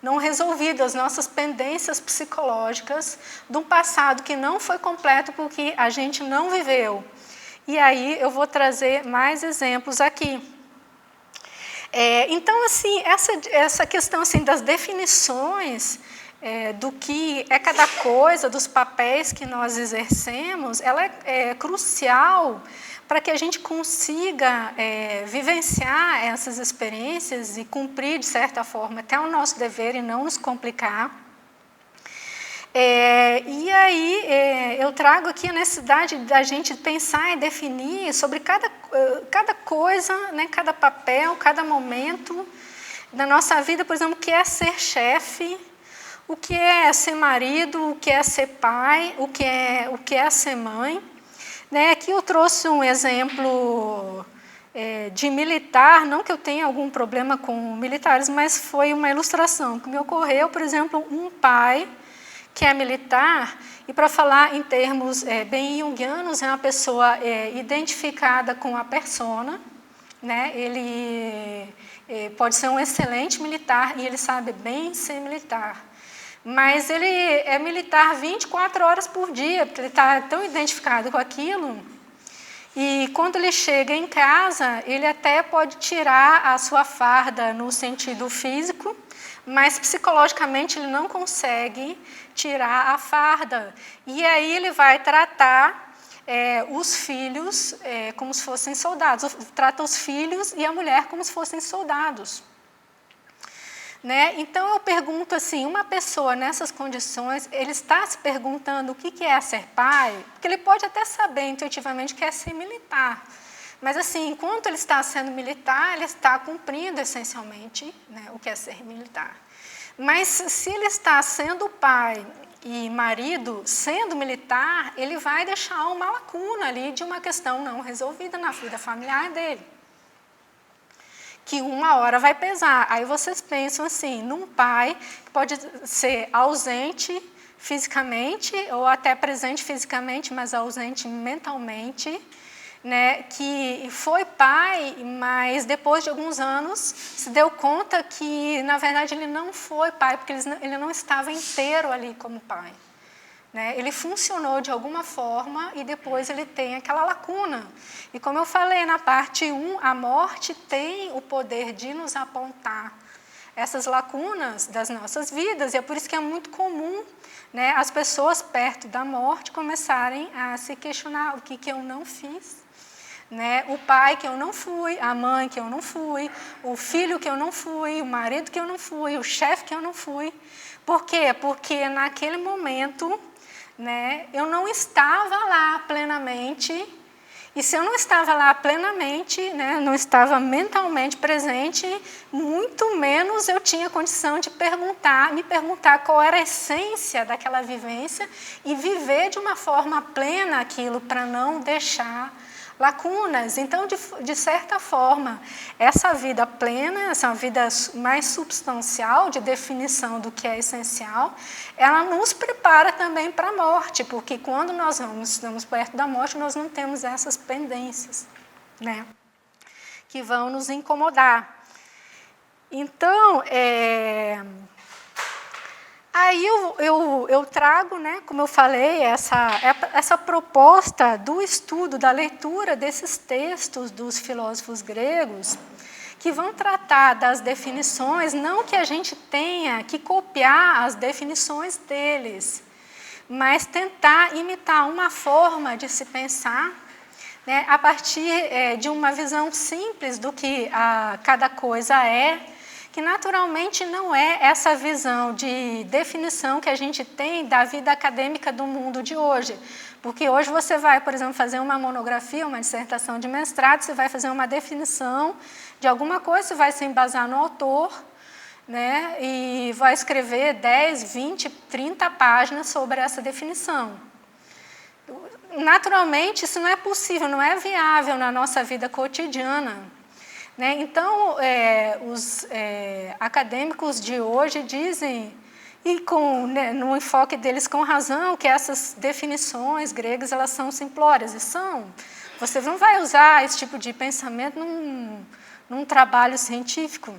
não resolvido, as nossas pendências psicológicas de um passado que não foi completo porque a gente não viveu. E aí eu vou trazer mais exemplos aqui. Então, assim, essa questão assim, das definições do que é cada coisa, dos papéis que nós exercemos, ela é crucial para que a gente consiga vivenciar essas experiências e cumprir, de certa forma, até o nosso dever e não nos complicar. E aí eu trago aqui a necessidade da gente pensar e definir sobre cada coisa, né, cada papel, cada momento da nossa vida, por exemplo, o que é ser chefe, o que é ser marido, o que é ser pai, o que é ser mãe. Né, aqui eu trouxe um exemplo de militar, não que eu tenha algum problema com militares, mas foi uma ilustração que me ocorreu, por exemplo, um pai que é militar, e para falar em termos bem junguianos, é uma pessoa identificada com a persona, né? Ele pode ser um excelente militar e ele sabe bem ser militar, mas ele é militar 24 horas por dia, porque ele está tão identificado com aquilo, e quando ele chega em casa, ele até pode tirar a sua farda no sentido físico, mas psicologicamente ele não consegue tirar a farda. E aí ele vai tratar os filhos como se fossem soldados, trata os filhos e a mulher como se fossem soldados. Né? Então eu pergunto assim, uma pessoa nessas condições, ele está se perguntando o que é ser pai? Porque ele pode até saber intuitivamente que é ser militar. Mas, assim, enquanto ele está sendo militar, ele está cumprindo essencialmente, né, o que é ser militar. Mas, se ele está sendo pai e marido, sendo militar, ele vai deixar uma lacuna ali de uma questão não resolvida na vida familiar dele, que uma hora vai pesar. Aí vocês pensam assim, num pai que pode ser ausente fisicamente, ou até presente fisicamente, mas ausente mentalmente, né, que foi pai, mas depois de alguns anos se deu conta que, na verdade, ele não foi pai, porque ele não estava inteiro ali como pai. Né? Ele funcionou de alguma forma e depois ele tem aquela lacuna. E como eu falei na parte 1, a morte tem o poder de nos apontar essas lacunas das nossas vidas, e é por isso que é muito comum, né, as pessoas perto da morte começarem a se questionar o que eu não fiz. Né? O pai que eu não fui, a mãe que eu não fui, o filho que eu não fui, o marido que eu não fui, o chefe que eu não fui. Por quê? Porque naquele momento, né, eu não estava lá plenamente, e se eu não estava lá plenamente, né, não estava mentalmente presente, muito menos eu tinha condição de me perguntar qual era a essência daquela vivência e viver de uma forma plena aquilo para não deixar lacunas. Então, de certa forma, essa vida plena, essa vida mais substancial, de definição do que é essencial, ela nos prepara também para a morte, porque quando nós estamos perto da morte, nós não temos essas pendências, né, que vão nos incomodar. Então, aí eu trago, né, como eu falei, essa proposta do estudo, da leitura desses textos dos filósofos gregos, que vão tratar das definições, não que a gente tenha que copiar as definições deles, mas tentar imitar uma forma de se pensar, né, a partir de uma visão simples do que cada coisa é, que naturalmente não é essa visão de definição que a gente tem da vida acadêmica do mundo de hoje. Porque hoje você vai, por exemplo, fazer uma monografia, uma dissertação de mestrado, você vai fazer uma definição de alguma coisa, você vai se embasar no autor, né, e vai escrever 10, 20, 30 páginas sobre essa definição. Naturalmente, isso não é possível, não é viável na nossa vida cotidiana. Né? Então, os acadêmicos de hoje dizem, e no enfoque deles com razão, que essas definições gregas elas são simplórias, e são. Você não vai usar esse tipo de pensamento num trabalho científico.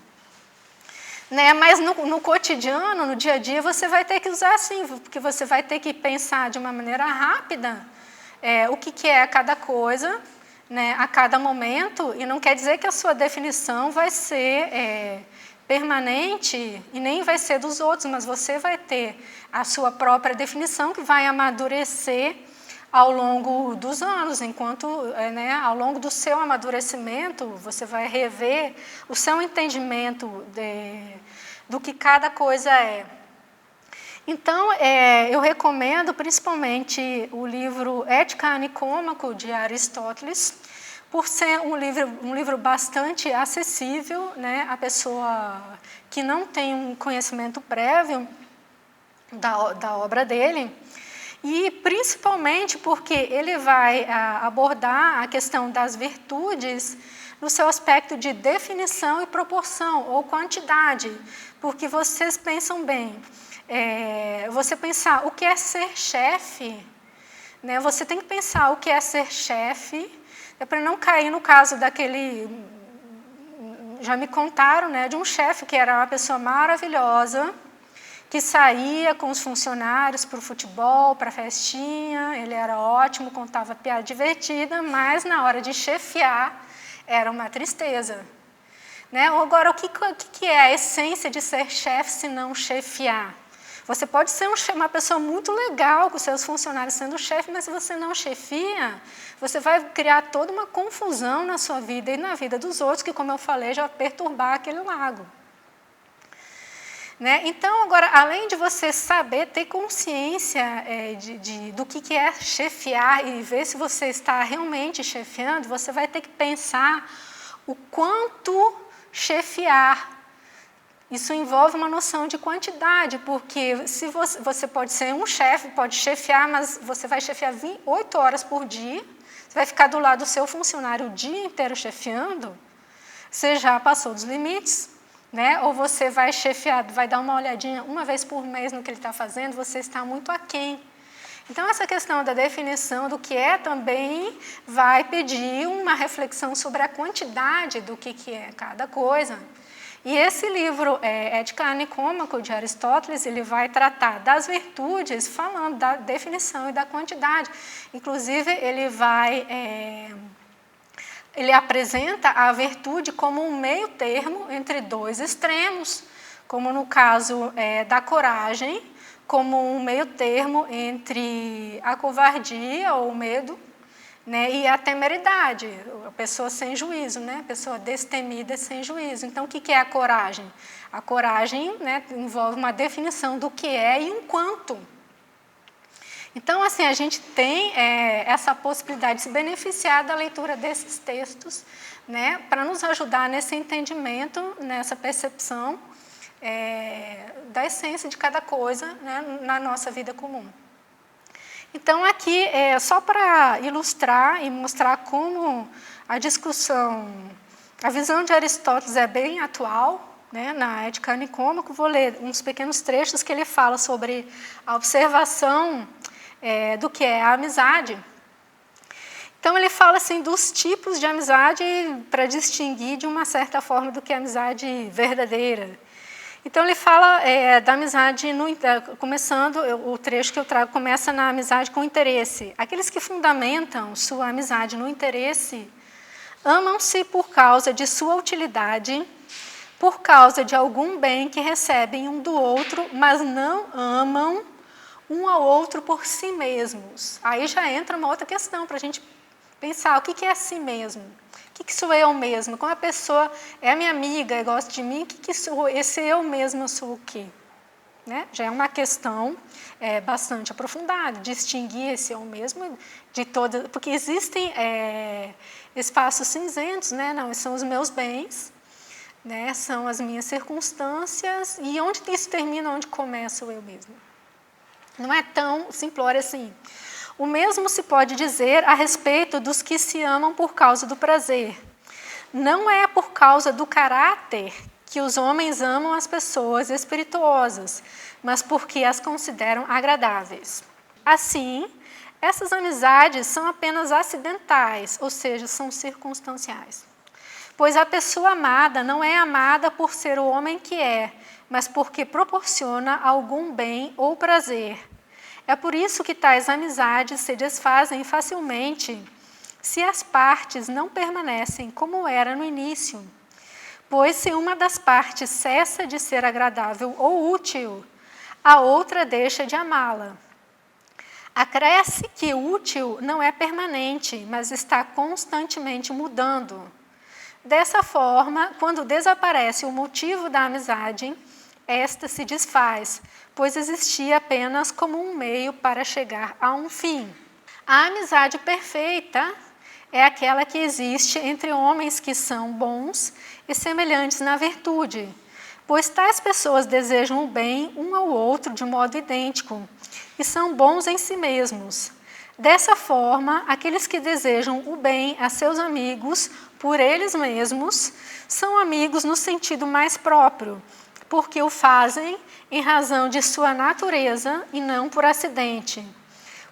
Né? Mas no cotidiano, no dia a dia, você vai ter que usar sim, porque você vai ter que pensar de uma maneira rápida o que é cada coisa, né, a cada momento, e não quer dizer que a sua definição vai ser permanente e nem vai ser dos outros, mas você vai ter a sua própria definição que vai amadurecer ao longo dos anos, enquanto, ao longo do seu amadurecimento, você vai rever o seu entendimento do que cada coisa é. Então, eu recomendo principalmente o livro Ética Nicômaco, de Aristóteles, por ser um livro bastante acessível, né, a pessoa que não tem um conhecimento prévio da obra dele, e principalmente porque ele vai abordar a questão das virtudes no seu aspecto de definição e proporção, ou quantidade, porque vocês pensam bem, você pensar o que é ser chefe, né? Você tem que pensar o que é ser chefe, para não cair no caso daquele, já me contaram, né, de um chefe que era uma pessoa maravilhosa, que saía com os funcionários para o futebol, para a festinha, ele era ótimo, contava piada divertida, mas na hora de chefiar era uma tristeza. Né? Agora, o que é a essência de ser chefe se não chefiar? Você pode ser uma pessoa muito legal com seus funcionários sendo chefe, mas se você não chefia, você vai criar toda uma confusão na sua vida e na vida dos outros, que, como eu falei, já vai perturbar aquele lago. Né? Então, agora, além de você saber, ter consciência do que é chefiar e ver se você está realmente chefiando, você vai ter que pensar o quanto chefiar. Isso envolve uma noção de quantidade, porque se você pode ser um chefe, pode chefiar, mas você vai chefiar 8 horas por dia, você vai ficar do lado do seu funcionário o dia inteiro chefiando, você já passou dos limites, né? Ou você vai chefiar, vai dar uma olhadinha uma vez por mês no que ele está fazendo, você está muito aquém. Então, essa questão da definição do que é também vai pedir uma reflexão sobre a quantidade do que é cada coisa. E esse livro, Ética Nicômaco, de Aristóteles, ele vai tratar das virtudes, falando da definição e da quantidade. Inclusive, ele apresenta a virtude como um meio termo entre dois extremos, como no caso da coragem, como um meio termo entre a covardia ou o medo, né, e a temeridade, a pessoa sem juízo, né, a pessoa destemida sem juízo. Então, o que é a coragem? A coragem, né, envolve uma definição do que é e um quanto. Então, assim, a gente tem essa possibilidade de se beneficiar da leitura desses textos, né, para nos ajudar nesse entendimento, nessa percepção da essência de cada coisa, né, na nossa vida comum. Então, aqui, só para ilustrar e mostrar como a discussão, a visão de Aristóteles é bem atual, né, na Ética Nicômaco, vou ler uns pequenos trechos que ele fala sobre a observação do que é a amizade. Então, ele fala assim, dos tipos de amizade para distinguir, de uma certa forma, do que é amizade verdadeira. Então, ele fala da amizade, começando, o trecho que eu trago começa na amizade com interesse. Aqueles que fundamentam sua amizade no interesse amam-se por causa de sua utilidade, por causa de algum bem que recebem um do outro, mas não amam um ao outro por si mesmos. Aí já entra uma outra questão para a gente pensar, o que é si mesmo? O que sou eu mesmo? Como a pessoa é minha amiga e gosta de mim, o que sou esse eu mesmo, eu sou o quê? Né? Já é uma questão bastante aprofundada, distinguir esse eu mesmo de toda, porque existem espaços cinzentos, né? Não, são os meus bens, né? São as minhas circunstâncias, e onde isso termina, onde começa o eu mesmo. Não é tão simplório assim. O mesmo se pode dizer a respeito dos que se amam por causa do prazer. Não é por causa do caráter que os homens amam as pessoas espirituosas, mas porque as consideram agradáveis. Assim, essas amizades são apenas acidentais, ou seja, são circunstanciais. Pois a pessoa amada não é amada por ser o homem que é, mas porque proporciona algum bem ou prazer. É por isso que tais amizades se desfazem facilmente se as partes não permanecem como era no início. Pois se uma das partes cessa de ser agradável ou útil, a outra deixa de amá-la. Acresce que útil não é permanente, mas está constantemente mudando. Dessa forma, quando desaparece o motivo da amizade, esta se desfaz, pois existia apenas como um meio para chegar a um fim. A amizade perfeita é aquela que existe entre homens que são bons e semelhantes na virtude, pois tais pessoas desejam o bem um ao outro de modo idêntico e são bons em si mesmos. Dessa forma, aqueles que desejam o bem a seus amigos por eles mesmos são amigos no sentido mais próprio, porque o fazem em razão de sua natureza e não por acidente.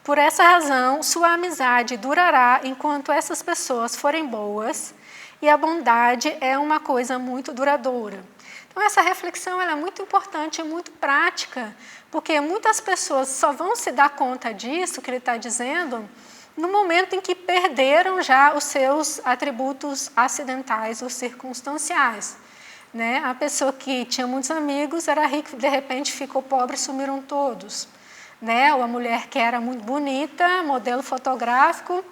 Por essa razão, sua amizade durará enquanto essas pessoas forem boas, e a bondade é uma coisa muito duradoura. Então, essa reflexão ela é muito importante e muito prática, porque muitas pessoas só vão se dar conta disso, que ele está dizendo, no momento em que perderam já os seus atributos acidentais ou circunstanciais. Né? A pessoa que tinha muitos amigos era rica, de repente ficou pobre e sumiram todos. Né? Ou a mulher que era muito bonita, modelo fotográfico,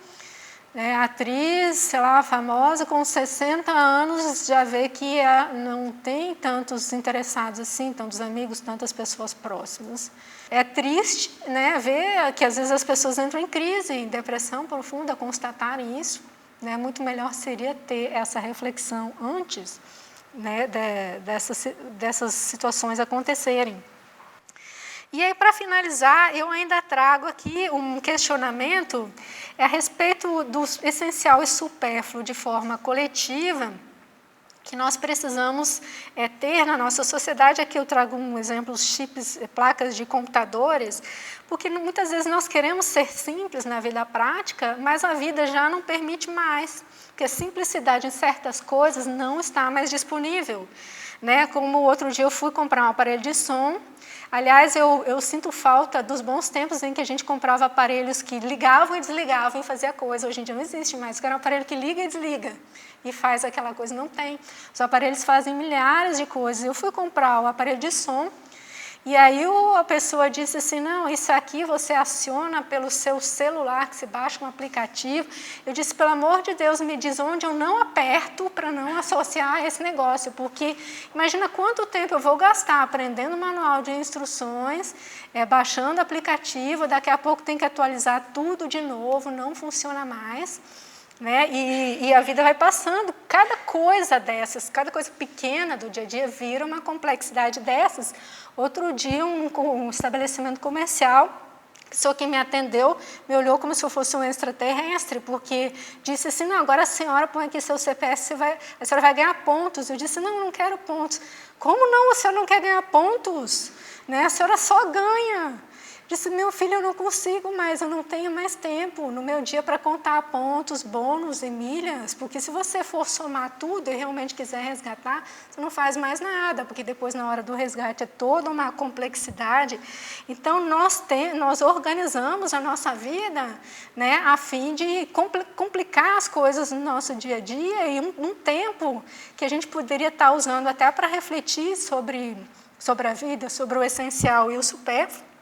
né? Atriz, sei lá, famosa, com 60 anos, já vê que não tem tantos interessados assim, tantos amigos, tantas pessoas próximas. É triste, né, ver que às vezes as pessoas entram em crise, em depressão profunda, constatarem isso. Né? Muito melhor seria ter essa reflexão antes, né, dessas situações acontecerem. E aí, para finalizar, eu ainda trago aqui um questionamento a respeito do essencial e supérfluo de forma coletiva, que nós precisamos ter na nossa sociedade. Aqui eu trago um exemplo, chips, placas de computadores, porque muitas vezes nós queremos ser simples na vida prática, mas a vida já não permite mais, porque a simplicidade em certas coisas não está mais disponível. Né? Como outro dia eu fui comprar um aparelho de som. Aliás, eu sinto falta dos bons tempos em que a gente comprava aparelhos que ligavam e desligavam e fazia coisa. Hoje em dia não existe mais, porque era um aparelho que liga e desliga e faz aquela coisa. Não tem. Os aparelhos fazem milhares de coisas. Eu fui comprar o aparelho de som e aí a pessoa disse assim, não, isso aqui você aciona pelo seu celular, que você baixa um aplicativo. Eu disse, pelo amor de Deus, me diz onde eu não aperto para não associar esse negócio, porque imagina quanto tempo eu vou gastar aprendendo manual de instruções, baixando aplicativo, daqui a pouco tem que atualizar tudo de novo, não funciona mais. Né? E a vida vai passando, cada coisa dessas, cada coisa pequena do dia a dia vira uma complexidade dessas. Outro dia, um estabelecimento comercial, a pessoa que me atendeu me olhou como se eu fosse um extraterrestre, porque disse assim, não, agora a senhora põe aqui seu CPF, a senhora vai ganhar pontos. Eu disse, não quero pontos. Como não, a senhora não quer ganhar pontos? Né? A senhora só ganha. Disse, meu filho, eu não consigo mais, eu não tenho mais tempo no meu dia para contar pontos, bônus e milhas, porque se você for somar tudo e realmente quiser resgatar, você não faz mais nada, porque depois na hora do resgate é toda uma complexidade. Então, nós organizamos a nossa vida, né, a fim de complicar as coisas no nosso dia a dia e um tempo que a gente poderia estar usando até para refletir sobre a vida, sobre o essencial e o supérfluo.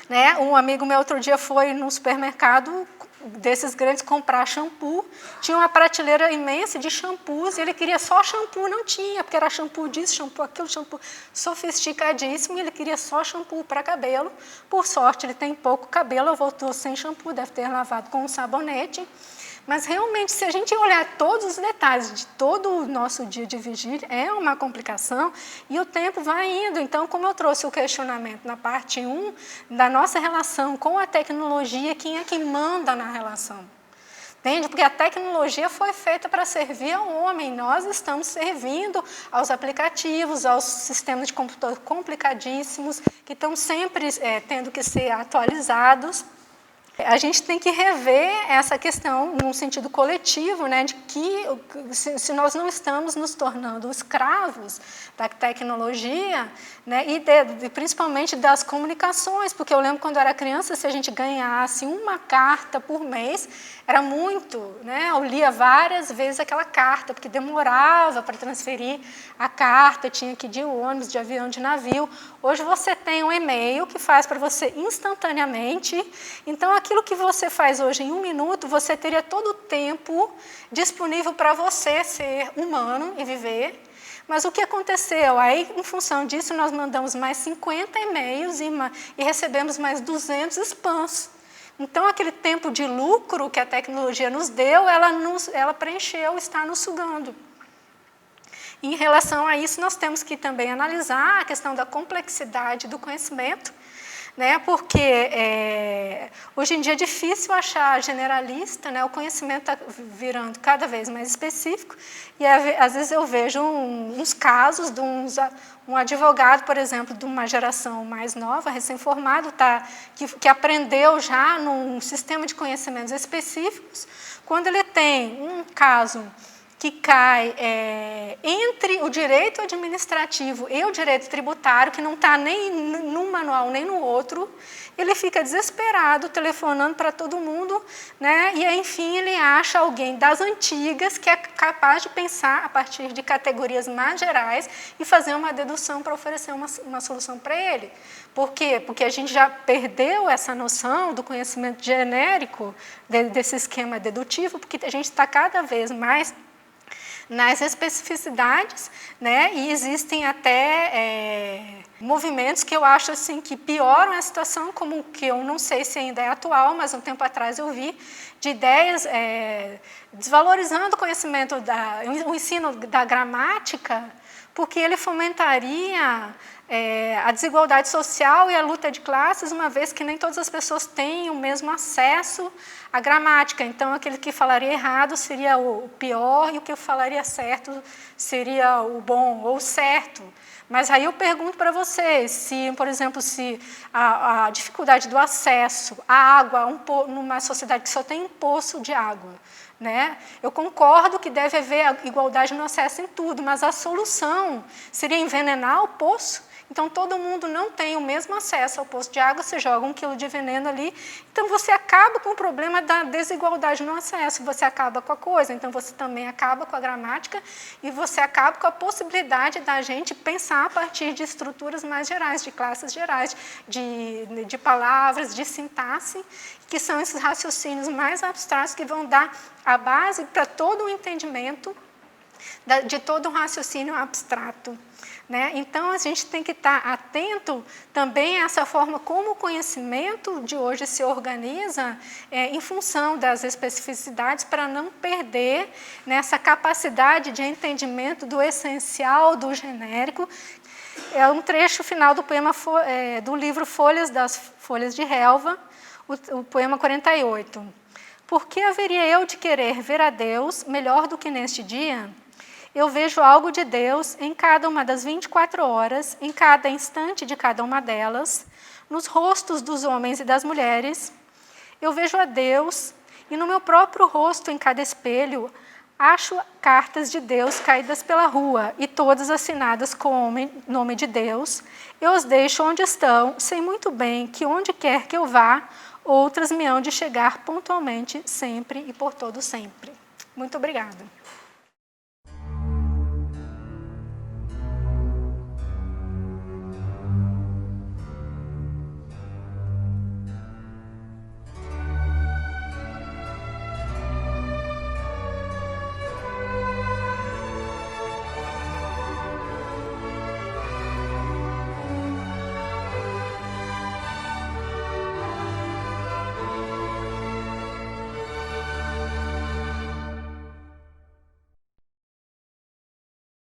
Né? Um amigo meu outro dia foi no supermercado desses grandes comprar shampoo, tinha uma prateleira imensa de shampoos e ele queria só shampoo, não tinha, porque era shampoo disso, shampoo aquilo, shampoo sofisticadíssimo, e ele queria só shampoo para cabelo. Por sorte, ele tem pouco cabelo, voltou sem shampoo, deve ter lavado com um sabonete. Mas, realmente, se a gente olhar todos os detalhes de todo o nosso dia de vigília, é uma complicação e o tempo vai indo. Então, como eu trouxe o questionamento na parte 1 da nossa relação com a tecnologia, quem é que manda na relação? Entende? Porque a tecnologia foi feita para servir ao homem. Nós estamos servindo aos aplicativos, aos sistemas de computador complicadíssimos, que estão sempre tendo que ser atualizados. A gente tem que rever essa questão num sentido coletivo, né, de que se nós não estamos nos tornando escravos da tecnologia, né, e principalmente das comunicações, porque eu lembro quando eu era criança, se a gente ganhasse uma carta por mês, era muito, né, eu lia várias vezes aquela carta, porque demorava para transferir a carta, tinha que ir de ônibus, de avião, de navio. Hoje você tem um e-mail que faz para você instantaneamente, então aquilo que você faz hoje em 1 minuto, você teria todo o tempo disponível para você ser humano e viver. Mas o que aconteceu? Aí, em função disso, nós mandamos mais 50 e-mails e recebemos mais 200 spams. Então, aquele tempo de lucro que a tecnologia nos deu, ela preencheu, está nos sugando. Em relação a isso, nós temos que também analisar a questão da complexidade do conhecimento, né? Porque hoje em dia é difícil achar generalista, né? O conhecimento está virando cada vez mais específico, e às vezes eu vejo uns casos de um advogado, por exemplo, de uma geração mais nova, recém-formado, que aprendeu já num sistema de conhecimentos específicos, quando ele tem um caso que cai entre o direito administrativo e o direito tributário, que não está nem num manual nem no outro, ele fica desesperado, telefonando para todo mundo, né? E, enfim, ele acha alguém das antigas que é capaz de pensar a partir de categorias mais gerais e fazer uma dedução para oferecer uma solução para ele. Por quê? Porque a gente já perdeu essa noção do conhecimento genérico desse esquema dedutivo, porque a gente está cada vez mais nas especificidades, né? E existem até movimentos que eu acho assim, que pioram a situação, como que eu não sei se ainda é atual, mas um tempo atrás eu vi, de ideias desvalorizando o conhecimento, o ensino da gramática, porque ele fomentaria a desigualdade social e a luta de classes, uma vez que nem todas as pessoas têm o mesmo acesso à gramática. Então, aquele que falaria errado seria o pior e o que falaria certo seria o bom ou o certo. Mas aí eu pergunto para vocês, se, por exemplo, se a dificuldade do acesso à água numa sociedade que só tem um poço de água, né? Eu concordo que deve haver igualdade no acesso em tudo, mas a solução seria envenenar o poço. Então, todo mundo não tem o mesmo acesso ao poço de água, você joga 1 quilo de veneno ali, então você acaba com o problema da desigualdade no acesso, você acaba com a coisa, então você também acaba com a gramática e você acaba com a possibilidade da gente pensar a partir de estruturas mais gerais, de classes gerais, de palavras, de sintaxe, que são esses raciocínios mais abstratos que vão dar a base para todo o entendimento de todo um raciocínio abstrato. Né? Então, a gente tem que estar atento também a essa forma como o conhecimento de hoje se organiza em função das especificidades, para não perder nessa capacidade de entendimento do essencial, do genérico. É um trecho final do poema do livro Folhas de Relva, o poema 48. Por que haveria eu de querer ver a Deus melhor do que neste dia? Eu vejo algo de Deus em cada uma das 24 horas, em cada instante de cada uma delas, nos rostos dos homens e das mulheres. Eu vejo a Deus e no meu próprio rosto, em cada espelho, acho cartas de Deus caídas pela rua e todas assinadas com o nome de Deus. Eu os deixo onde estão, sei muito bem que onde quer que eu vá, outras me hão de chegar pontualmente, sempre e por todo sempre. Muito obrigada.